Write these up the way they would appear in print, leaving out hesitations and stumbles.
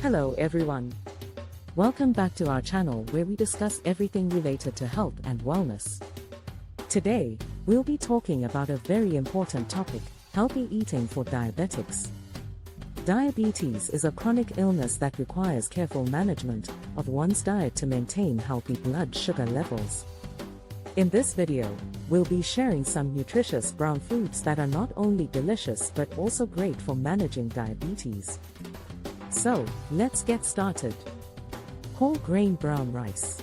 Hello everyone. Welcome back to our channel where we discuss everything related to health and wellness. Today, we'll be talking about a very important topic, healthy eating for diabetics. Diabetes is a chronic illness that requires careful management of one's diet to maintain healthy blood sugar levels. In this video, we'll be sharing some nutritious brown foods that are not only delicious but also great for managing diabetes. So, let's get started. Whole grain brown rice.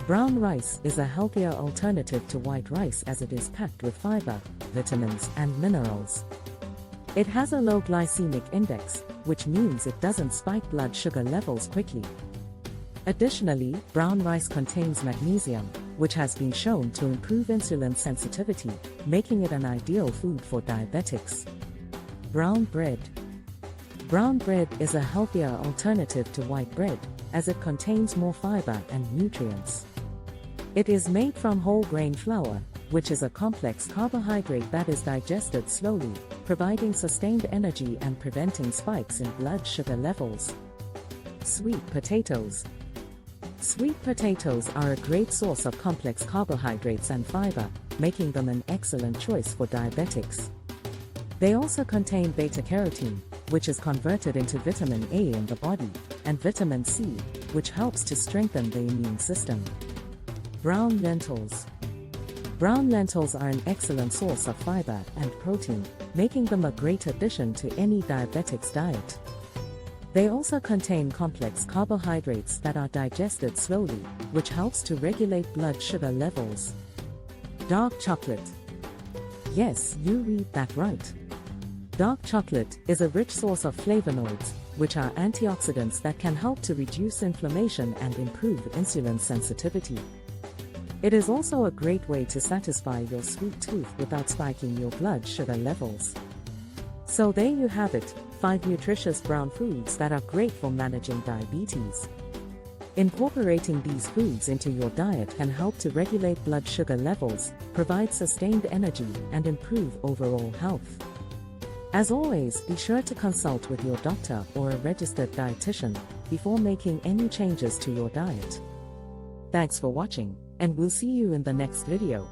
Brown rice is a healthier alternative to white rice as it is packed with fiber, vitamins, and minerals. It has a low glycemic index, which means it doesn't spike blood sugar levels quickly. Additionally, brown rice contains magnesium, which has been shown to improve insulin sensitivity, making it an ideal food for diabetics. Brown bread. Brown bread is a healthier alternative to white bread, as it contains more fiber and nutrients. It is made from whole grain flour, which is a complex carbohydrate that is digested slowly, providing sustained energy and preventing spikes in blood sugar levels. Sweet potatoes. Sweet potatoes are a great source of complex carbohydrates and fiber, making them an excellent choice for diabetics. They also contain beta-carotene, which is converted into vitamin A in the body, and vitamin C, which helps to strengthen the immune system. Brown lentils. Brown lentils are an excellent source of fiber and protein, making them a great addition to any diabetic's diet. They also contain complex carbohydrates that are digested slowly, which helps to regulate blood sugar levels. Dark chocolate. Yes, you read that right. Dark chocolate is a rich source of flavonoids, which are antioxidants that can help to reduce inflammation and improve insulin sensitivity. It is also a great way to satisfy your sweet tooth without spiking your blood sugar levels. So there you have it, 5 nutritious brown foods that are great for managing diabetes. Incorporating these foods into your diet can help to regulate blood sugar levels, provide sustained energy, and improve overall health. As always, be sure to consult with your doctor or a registered dietitian before making any changes to your diet. Thanks for watching, and we'll see you in the next video.